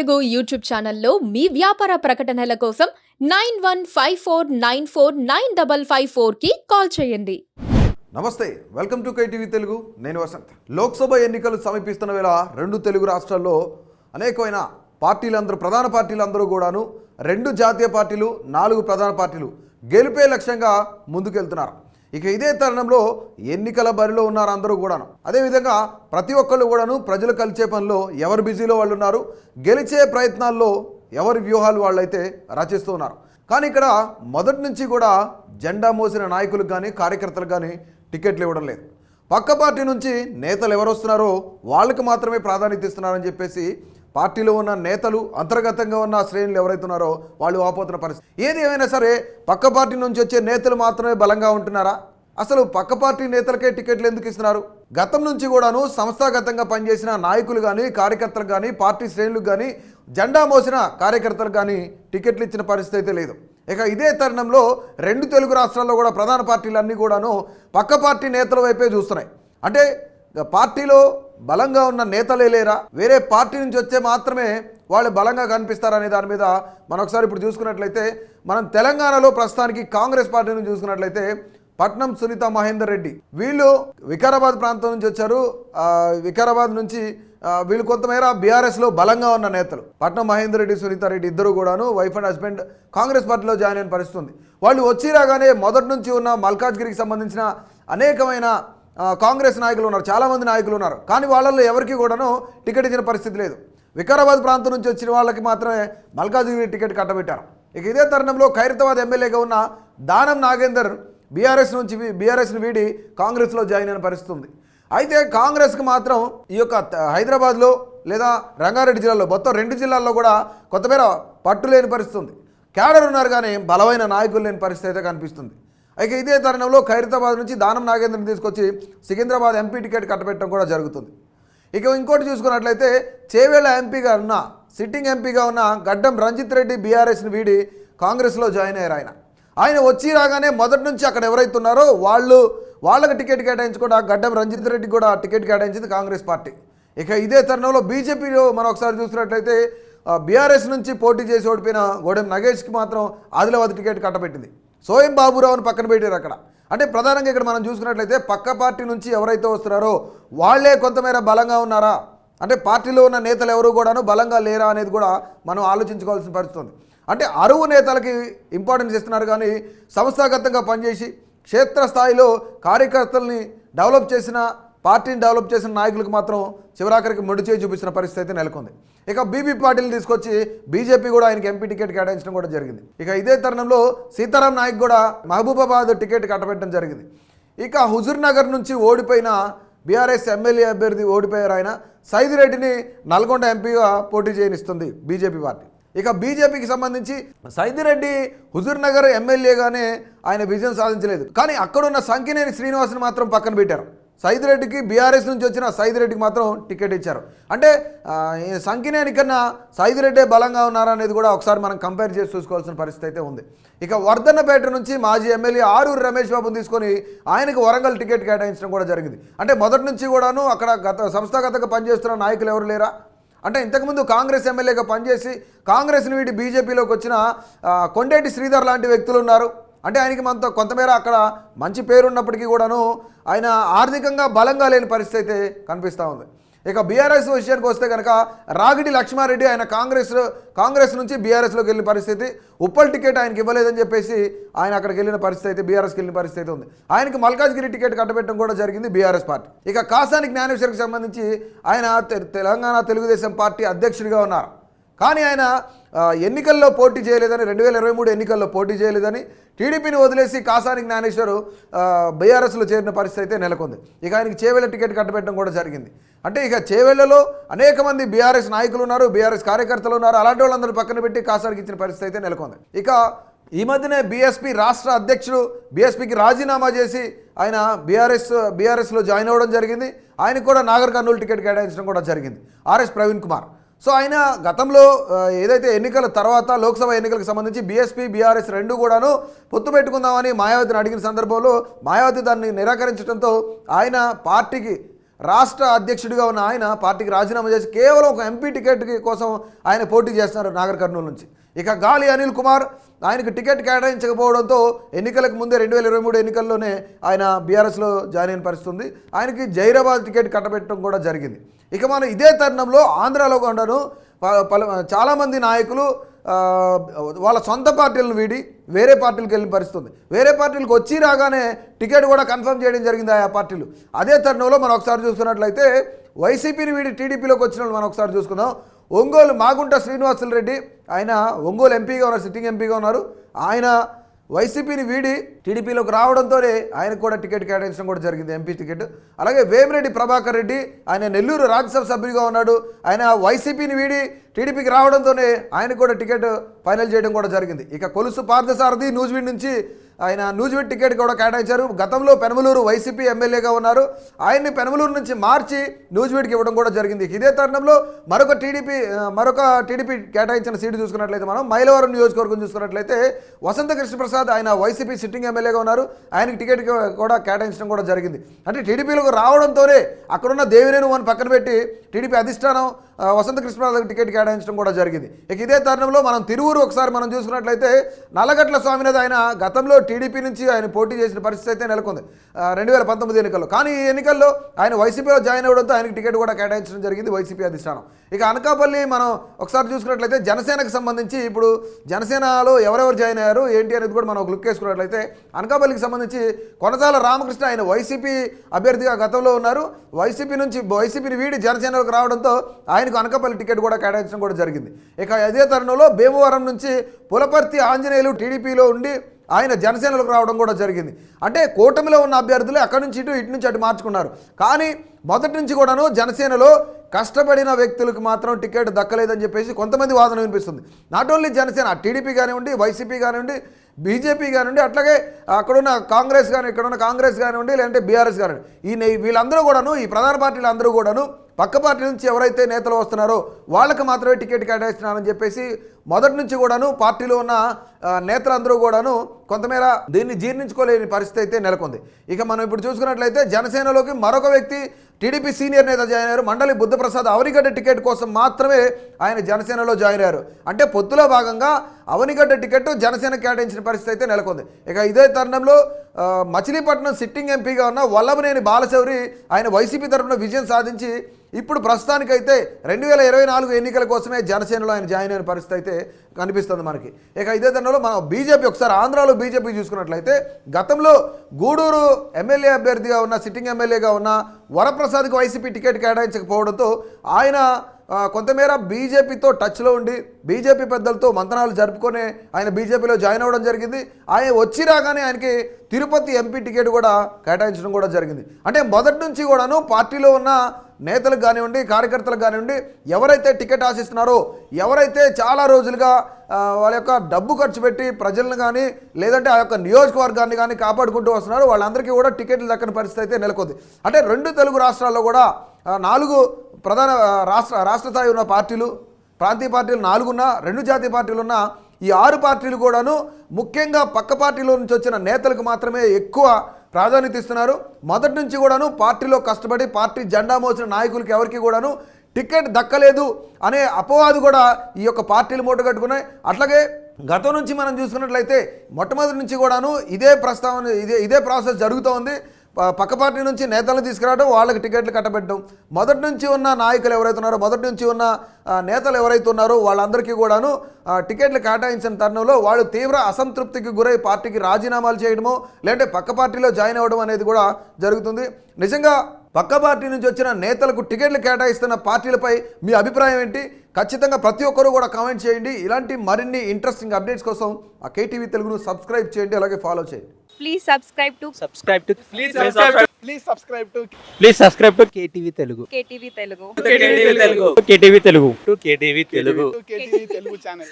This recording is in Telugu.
తెలుగు యూట్యూబ్ ఛానల్లో మీ వ్యాపార ప్రకటనల కోసం 9154949554కి కాల్ చేయండి. నమస్తే, వెల్కమ్ టు KTV తెలుగు. నేను వసంత్. లోక్సభ ఎన్నికలు సమీపిస్తున్న వేళ రెండు తెలుగు రాష్ట్రాల్లో అనేకమైన ప్రధాన పార్టీలందరూ కూడాను 2 జాతీయ పార్టీలు 4 ప్రధాన పార్టీలు గెలిపే లక్ష్యంగా ముందుకెళ్తున్నారు. ఇక ఇదే తరుణంలో ఎన్నికల బరిలో ఉన్నారు అందరూ కూడాను. అదేవిధంగా ప్రతి ఒక్కళ్ళు కూడాను ప్రజలు కలిసే పనిలో ఎవరు బిజీలో వాళ్ళు ఉన్నారు, గెలిచే ప్రయత్నాల్లో ఎవరి వ్యూహాలు వాళ్ళైతే రచిస్తూ ఉన్నారు. కానీ ఇక్కడ మొదటి నుంచి కూడా జెండా మోసిన నాయకులకు కానీ కార్యకర్తలకు కానీ టికెట్లు ఇవ్వడం లేదు. పక్క పార్టీ నుంచి నేతలు ఎవరు వస్తున్నారో వాళ్ళకి మాత్రమే ప్రాధాన్యత ఇస్తున్నారని చెప్పేసి పార్టీలో ఉన్న నేతలు, అంతర్గతంగా ఉన్న శ్రేణులు ఎవరైతే ఉన్నారో వాళ్ళు వాపోతున్న పరిస్థితి. ఏది ఏమైనా సరే పక్క పార్టీ నుంచి వచ్చే నేతలు మాత్రమే బలంగా ఉంటున్నారా? అసలు పక్క పార్టీ నేతలకే టికెట్లు ఎందుకు ఇస్తున్నారు? గతం నుంచి కూడాను సంస్థాగతంగా పనిచేసిన నాయకులు కానీ కార్యకర్తలు కానీ పార్టీ శ్రేణులకు కానీ జెండా మోసిన కార్యకర్తలకు కానీ టికెట్లు ఇచ్చిన పరిస్థితి అయితే లేదు. ఇక ఇదే తరుణంలో 2 తెలుగు రాష్ట్రాల్లో కూడా ప్రధాన పార్టీలన్నీ కూడాను పక్క పార్టీ నేతల వైపే చూస్తున్నాయి. అంటే పార్టీలో బలంగా ఉన్న నేతలే లేరా, వేరే పార్టీ నుంచి వచ్చే మాత్రమే వాళ్ళు బలంగా కనిపిస్తారనే దాని మీద మనం ఒకసారి ఇప్పుడు చూసుకున్నట్లయితే మనం తెలంగాణలో ప్రస్తుతానికి కాంగ్రెస్ పార్టీ నుంచి చూసుకున్నట్లయితే పట్నం సునీత మహేందర్ రెడ్డి వీళ్ళు వికారాబాద్ ప్రాంతం నుంచి వచ్చారు. వికారాబాద్ నుంచి వీళ్ళు కొంతమేర బీఆర్ఎస్లో బలంగా ఉన్న నేతలు. పట్నం మహేందర్ రెడ్డి, సునీత రెడ్డి ఇద్దరు కూడాను వైఫ్ అండ్ హస్బెండ్ కాంగ్రెస్ పార్టీలో జాయిన్ అయిన పరిస్థితి ఉంది. వాళ్ళు వచ్చి రాగానే మొదటి నుంచి ఉన్న మల్కాజ్గిరికి సంబంధించిన అనేకమైన కాంగ్రెస్ నాయకులు ఉన్నారు, చాలామంది నాయకులు ఉన్నారు. కానీ వాళ్ళల్లో ఎవరికి కూడాను టికెట్ ఇచ్చిన పరిస్థితి లేదు. వికారాబాద్ ప్రాంతం నుంచి వచ్చిన వాళ్ళకి మాత్రమే మల్కాజ్గిరి టికెట్ కట్టబెట్టారు. ఇక ఇదే తరుణంలో ఖైరతాబాద్ ఎమ్మెల్యేగా ఉన్న దానం నాగేందర్ బీఆర్ఎస్ను వీడి కాంగ్రెస్లో జాయిన్ అయిన పరిస్థితి ఉంది. అయితే కాంగ్రెస్కి మాత్రం ఈ యొక్క హైదరాబాద్లో లేదా రంగారెడ్డి జిల్లాలో మొత్తం 2 జిల్లాల్లో కూడా కొంతమేర పట్టు లేని పరిస్థితి ఉంది. క్యాడర్ ఉన్నారు కానీ బలమైన నాయకులు లేని పరిస్థితి అయితే కనిపిస్తుంది. అయితే ఇదే తరుణంలో ఖైరతాబాద్ నుంచి దానం నాగేంద్రని తీసుకొచ్చి సికింద్రాబాద్ ఎంపీ టికెట్ కట్టబెట్టడం కూడా జరుగుతుంది. ఇక ఇంకోటి చూసుకున్నట్లయితే చేవేళ్ల ఎంపీగా ఉన్న సిట్టింగ్ ఎంపీగా ఉన్న గడ్డం రంజిత్ రెడ్డి బీఆర్ఎస్ని వీడి కాంగ్రెస్లో జాయిన్ అయ్యారు. ఆయన వచ్చి రాగానే మొదటి నుంచి అక్కడ ఎవరైతే ఉన్నారో వాళ్ళకి టికెట్ కేటాయించకుండా గడ్డం రంజిత్ రెడ్డి కూడా టికెట్ కేటాయించింది కాంగ్రెస్ పార్టీ. ఇక ఇదే తరుణంలో బీజేపీలో మనం ఒకసారి చూసినట్లయితే బీఆర్ఎస్ నుంచి పోటీ చేసి ఓడిపోయిన గోడెం నగేష్కి మాత్రం ఆదిలాబాద్ టికెట్ కట్టబెట్టింది. సోయం బాబురావుని పక్కన పెట్టారు అక్కడ. అంటే ప్రధానంగా ఇక్కడ మనం చూసుకున్నట్లయితే పక్క పార్టీ నుంచి ఎవరైతే వస్తున్నారో వాళ్ళే కొంతమేర బలంగా ఉన్నారా, అంటే పార్టీలో ఉన్న నేతలు ఎవరు కూడాను బలంగా లేరా అనేది కూడా మనం ఆలోచించుకోవాల్సిన పరిస్థితి ఉంది. అంటే అరువు నేతలకి ఇంపార్టెన్స్ ఇస్తున్నారు కానీ సంస్థాగతంగా పనిచేసి క్షేత్రస్థాయిలో కార్యకర్తల్ని డెవలప్ చేసిన పార్టీని డెవలప్ చేసిన నాయకులకు మాత్రం చివరాఖరికి మొండి చేయి చూపించిన పరిస్థితి అయితే నెలకొంది. ఇక బీబీ పాటిల్ని తీసుకొచ్చి బీజేపీ కూడా ఆయనకి ఎంపీ టికెట్ కేటాయించడం కూడా జరిగింది. ఇక ఇదే తరుణంలో సీతారాం నాయక్ కూడా మహబూబాబాద్ టికెట్ కట్టబెట్టడం జరిగింది. ఇక హుజూర్ నగర్ నుంచి ఓడిపోయిన బీఆర్ఎస్ ఎమ్మెల్యే అభ్యర్థి ఓడిపోయారు ఆయన సైదిరెడ్డిని నల్గొండ ఎంపీగా పోటీ చేయనిస్తుంది బీజేపీ పార్టీ. ఇక బీజేపీకి సంబంధించి సైదిరెడ్డి హుజూర్ నగర్ ఎమ్మెల్యేగానే ఆయన విజయం సాధించలేదు. కానీ అక్కడున్న సంకినేని శ్రీనివాస్ని మాత్రం పక్కన పెట్టారు. సైదిరెడ్డికి బీఆర్ఎస్ నుంచి వచ్చిన సైదిరెడ్డికి మాత్రం టికెట్ ఇచ్చారు. అంటే సంకినేని కన్నా సైదిరెడ్డే బలంగా ఉన్నారా అనేది కూడా ఒకసారి మనం కంపేర్ చేసి చూసుకోవాల్సిన పరిస్థితి అయితే ఉంది. ఇక వర్ధన్నపేట నుంచి మాజీ ఎమ్మెల్యే ఆరూరు రమేష్ బాబుని తీసుకొని ఆయనకు వరంగల్ టికెట్ కేటాయించడం కూడా జరిగింది. అంటే మొదటి నుంచి కూడాను అక్కడ సంస్థాగతంగా పనిచేస్తున్న నాయకులు ఎవరు లేరా? అంటే ఇంతకుముందు కాంగ్రెస్ ఎమ్మెల్యేగా పనిచేసి కాంగ్రెస్ని వీడి బీజేపీలోకి వచ్చిన కొండేటి శ్రీధర్ లాంటి వ్యక్తులు ఉన్నారు. అంటే ఆయనకి మనతో కొంతమేర అక్కడ మంచి పేరున్నప్పటికీ కూడాను ఆయన ఆర్థికంగా బలంగా లేని పరిస్థితి అయితే కనిపిస్తూ ఉంది. ఇక బీఆర్ఎస్ విషయానికి వస్తే కనుక రాగిడి లక్ష్మారెడ్డి ఆయన కాంగ్రెస్ నుంచి బీఆర్ఎస్లోకి వెళ్ళిన పరిస్థితి, ఉప్పల్ టికెట్ ఆయనకి ఇవ్వలేదని చెప్పేసి ఆయన అక్కడికి వెళ్ళిన పరిస్థితి అయితే బీఆర్ఎస్కి వెళ్ళిన పరిస్థితి అయితే ఉంది. ఆయనకి మల్కాజ్గిరి టికెట్ కట్టబెట్టడం కూడా జరిగింది బీఆర్ఎస్ పార్టీ. ఇక కాసాని జ్ఞానేశ్వర్కి సంబంధించి ఆయన తెలంగాణ తెలుగుదేశం పార్టీ అధ్యక్షుడిగా ఉన్నారు. కానీ ఆయన ఎన్నికల్లో పోటీ చేయలేదని 2023 ఎన్నికల్లో పోటీ చేయలేదని టీడీపీని వదిలేసి కాసాని జ్ఞానేశ్వర్ బీఆర్ఎస్లో చేరిన పరిస్థితి అయితే నెలకొంది. ఇక ఆయనకి చేవేళ్ల టికెట్ కట్టబెట్టడం కూడా జరిగింది. అంటే ఇక చేవేళ్లలో అనేక మంది బీఆర్ఎస్ నాయకులు ఉన్నారు, బీఆర్ఎస్ కార్యకర్తలు ఉన్నారు. అలాంటి వాళ్ళందరూ పక్కన పెట్టి కాసానికి ఇచ్చిన పరిస్థితి అయితే నెలకొంది. ఇక ఈ మధ్యనే బీఎస్పీ రాష్ట్ర అధ్యక్షుడు బీఎస్పీకి రాజీనామా చేసి ఆయన బీఆర్ఎస్లో జాయిన్ అవ్వడం జరిగింది. ఆయనకు కూడా నాగర్ కర్నూలు టికెట్ కేటాయించడం కూడా జరిగింది, ఆర్ఎస్ ప్రవీణ్ కుమార్. సో ఆయన గతంలో ఏదైతే ఎన్నికల తర్వాత లోక్సభ ఎన్నికలకు సంబంధించి బీఎస్పీ బీఆర్ఎస్ 2 కూడాను పొత్తు పెట్టుకుందామని మాయావతిని అడిగిన సందర్భంలో మాయావతి దాన్ని నిరాకరించడంతో ఆయన పార్టీకి రాష్ట్ర అధ్యక్షుడిగా ఉన్న ఆయన పార్టీకి రాజీనామా చేసి కేవలం ఒక ఎంపీ టికెట్ కోసం ఆయన పోటీ చేస్తున్నారు నాగర్ కర్నూలు నుంచి. ఇక గాలి అనిల్ కుమార్ ఆయనకు టికెట్ కేటాయించకపోవడంతో ఎన్నికలకు ముందే 2023 ఎన్నికల్లోనే ఆయన బీఆర్ఎస్లో జాయిన్ అయిన పరిస్థితి ఉంది. ఆయనకి జైరాబాద్ టికెట్ కట్టబెట్టడం కూడా జరిగింది. ఇక మనం ఇదే తరుణంలో ఆంధ్రాలో కూడాను చాలామంది నాయకులు వాళ్ళ సొంత పార్టీలను వీడి వేరే పార్టీలకు వెళ్ళిన పరిస్థితి ఉంది. వేరే పార్టీలకు వచ్చి రాగానే టికెట్ కూడా కన్ఫర్మ్ చేయడం జరిగింది ఆ పార్టీలు. అదే తరుణంలో మనం ఒకసారి చూసుకున్నట్లయితే వైసీపీని వీడి టీడీపీలోకి వచ్చిన వాళ్ళు మనం ఒకసారి చూసుకుందాం. ఒంగోలు మాగుంట శ్రీనివాసులు రెడ్డి ఆయన ఒంగోలు ఎంపీగా ఉన్నారు, సిట్టింగ్ ఎంపీగా ఉన్నారు. ఆయన వైసీపీని వీడి టీడీపీలోకి రావడంతోనే ఆయనకు కూడా టికెట్ కేటాయించడం కూడా జరిగింది, ఎంపీ టికెట్. అలాగే వేమిరెడ్డి ప్రభాకర్ రెడ్డి ఆయన నెల్లూరు రాజ్యసభ సభ్యుడిగా ఉన్నాడు. ఆయన వైసీపీని వీడి టీడీపీకి రావడంతోనే ఆయనకు కూడా టికెట్ ఫైనల్ చేయడం కూడా జరిగింది. ఇక కొలుసు పార్థసారథి నూజివీడ్ నుంచి ఆయన నూజివీడ్ టికెట్ కూడా కేటాయించారు. గతంలో పెనమలూరు వైసీపీ ఎమ్మెల్యేగా ఉన్నారు. ఆయన్ని పెనమలూరు నుంచి మార్చి నూజివీడ్కి ఇవ్వడం కూడా జరిగింది. ఇదే తరుణంలో మరొక టీడీపీ కేటాయించిన సీటు చూసుకున్నట్లయితే మనం మైలవరం నియోజకవర్గం చూసుకున్నట్లయితే వసంత కృష్ణప్రసాద్ ఆయన వైసీపీ సిట్టింగ్ ఎమ్మెల్యేగా ఉన్నారు. ఆయనకి టికెట్ కూడా కేటాయించడం కూడా జరిగింది. అంటే టీడీపీలోకి రావడంతోనే అక్కడున్న దేవినేని అని పక్కన పెట్టి టీడీపీ అధిష్టానం వసంత కృష్ణప్రసాద్ టికెట్ కేటాయించడం కూడా జరిగింది. ఇక ఇదే తరుణంలో మనం తిరువురు ఒకసారి మనం చూసుకున్నట్లయితే నల్లగట్ల స్వామినాథ్ ఆయన గతంలో టీడీపీ నుంచి ఆయన పోటీ చేసిన పరిస్థితి అయితే నెలకొంది 2019 ఎన్నికల్లో. కానీ ఈ ఎన్నికల్లో ఆయన వైసీపీలో జాయిన్ అవ్వడంతో ఆయనకి టికెట్ కూడా కేటాయించడం జరిగింది వైసీపీ అధిష్టానం. ఇక అనకాపల్లి మనం ఒకసారి చూసుకున్నట్లయితే జనసేనకు సంబంధించి ఇప్పుడు జనసేనలో ఎవరెవరు జాయిన్ అయ్యారు ఏంటి అనేది కూడా మనం ఒక లుక్ వేసుకున్నట్లయితే అనకాపల్లికి సంబంధించి కొనసాల రామకృష్ణ ఆయన వైసీపీ అభ్యర్థిగా గతంలో ఉన్నారు. వైసీపీని వీడి జనసేనలోకి రావడంతో ఆయనకు అనకాపల్లి టికెట్ కూడా కేటాయించడం కూడా జరిగింది. ఇక అదే తరుణంలో భీమవరం నుంచి పులపర్తి ఆంజనేయులు టీడీపీలో ఉండి ఆయన జనసేనలోకి రావడం కూడా జరిగింది. అంటే కూటమిలో ఉన్న అభ్యర్థులు అక్కడి నుంచి ఇటు నుంచి అటు మార్చుకున్నారు. కానీ మొదటి నుంచి కూడాను జనసేనలో కష్టపడిన వ్యక్తులకు మాత్రం టికెట్ దక్కలేదని చెప్పేసి కొంతమంది వాదన వినిపిస్తుంది. నాట్ ఓన్లీ జనసేన, టీడీపీ కానివ్వండి, వైసీపీ కానివ్వండి, బీజేపీ కానివ్వండి, అట్లాగే అక్కడున్న ఇక్కడున్న కాంగ్రెస్ కానివ్వండి, లేదంటే బీఆర్ఎస్ కానివ్వండి, వీళ్ళందరూ కూడాను ఈ ప్రధాన పార్టీలు అందరూ కూడాను పక్క పార్టీ నుంచి ఎవరైతే నేతలు వస్తున్నారో వాళ్ళకి మాత్రమే టికెట్ కేటాయిస్తున్నారని చెప్పేసి మొదటి నుంచి కూడాను పార్టీలో ఉన్న నేతలందరూ కూడాను కొంతమేర దీన్ని జీర్ణించుకోలేని పరిస్థితి అయితే నెలకొంది. ఇక మనం ఇప్పుడు చూసుకున్నట్లయితే జనసేనలోకి మరొక వ్యక్తి టీడీపీ సీనియర్ నేత జాయిన్ అయ్యారు. మండలి బుద్ధప్రసాద్ అవనిగడ్డ టికెట్ కోసం మాత్రమే ఆయన జనసేనలో జాయిన్ అయ్యారు. అంటే పొత్తులో భాగంగా అవనిగడ్డ టికెట్ జనసేన కేటాయించిన పరిస్థితి అయితే నెలకొంది. ఇక ఇదే తరుణంలో మచిలీపట్నం సిట్టింగ్ ఎంపీగా ఉన్న వల్లభనేని బాలశౌరి ఆయన వైసీపీ తరఫున విజయం సాధించి ఇప్పుడు ప్రస్తుతానికైతే 2024 ఎన్నికల కోసమే జనసేనలో ఆయన జాయిన్ అయిన పరిస్థితి అయితే కనిపిస్తుంది మనకి. ఇక ఇదే తరుణంలో మనం బీజేపీ ఒకసారి ఆంధ్రాలో బీజేపీ చూసుకున్నట్లయితే గతంలో గూడూరు ఎమ్మెల్యే అభ్యర్థిగా ఉన్న సిట్టింగ్ ఎమ్మెల్యేగా ఉన్న వరప్రసాద్కి వైసీపీ టికెట్ కేటాయించకపోవడంతో ఆయన కొంతమేర బీజేపీతో టచ్లో ఉండి బీజేపీ పెద్దలతో మంతనాలు జరుపుకొని ఆయన బీజేపీలో జాయిన్ అవ్వడం జరిగింది. ఆయన వచ్చి రాగానే ఆయనకి తిరుపతి ఎంపీ టికెట్ కూడా కేటాయించడం కూడా జరిగింది. అంటే మొదటి నుంచి కూడాను పార్టీలో ఉన్న నేతలకు కానివ్వండి, కార్యకర్తలకు కానివ్వండి, ఎవరైతే టికెట్ ఆశిస్తున్నారో, ఎవరైతే చాలా రోజులుగా వాళ్ళ యొక్క డబ్బు ఖర్చు పెట్టి ప్రజలను కానీ లేదంటే ఆ యొక్క నియోజకవర్గాన్ని కానీ కాపాడుకుంటూ వస్తున్నారో వాళ్ళందరికీ కూడా టికెట్లు దక్కని పరిస్థితి అయితే నెలకొంది. అంటే 2 తెలుగు రాష్ట్రాల్లో కూడా 4 ప్రధాన రాష్ట్ర స్థాయి ఉన్న పార్టీలు, ప్రాంతీయ పార్టీలు 4 ఉన్నా, 2 జాతీయ పార్టీలు ఉన్నా, ఈ 6 పార్టీలు కూడాను ముఖ్యంగా పక్క పార్టీలో నుంచి వచ్చిన నేతలకు మాత్రమే ఎక్కువ ప్రాధాన్యత ఇస్తున్నారు. మొదటి నుంచి కూడాను పార్టీలో కష్టపడి పార్టీ జెండా మోసిన నాయకులకి ఎవరికి కూడాను టికెట్ దక్కలేదు అనే అపవాదు కూడా ఈ యొక్క పార్టీలు మూటగట్టుకున్నాయి. అట్లాగే గతం నుంచి మనం చూసుకున్నట్లయితే మొట్టమొదటి నుంచి కూడాను ఇదే ప్రాసెస్ జరుగుతూ ఉంది. పక్క పార్టీ నుంచి నేతలను తీసుకురావడం, వాళ్ళకి టికెట్లు కట్టబెట్టడం, మొదటి నుంచి ఉన్న నాయకులు ఎవరైతే ఉన్నారో, మొదటి నుంచి ఉన్న నేతలు ఎవరైతే ఉన్నారో వాళ్ళందరికీ కూడాను టికెట్లు కేటాయించిన తరుణంలో వాళ్ళు తీవ్ర అసంతృప్తికి గురై పార్టీకి రాజీనామాలు చేయడమో లేదంటే పక్క పార్టీలో జాయిన్ అవ్వడం అనేది కూడా జరుగుతుంది. నిజంగా పక్క పార్టీ నుంచి వచ్చిన నేతలకు టికెట్లు కేటాయిస్తున్న పార్టీలపై మీ అభిప్రాయం ఏంటి? ఖచ్చితంగా ప్రతి ఒక్కరూ కూడా కామెంట్ చేయండి. ఇలాంటి మరిన్ని ఇంట్రెస్టింగ్ అప్డేట్స్ కోసం ఆ కేటీవీ తెలుగును సబ్స్క్రైబ్ చేయండి, అలాగే ఫాలో చేయండి. Please subscribe to subscribe to KTV Telugu. KTV Telugu. KTV Telugu. To KTV Telugu. KTV Telugu channel.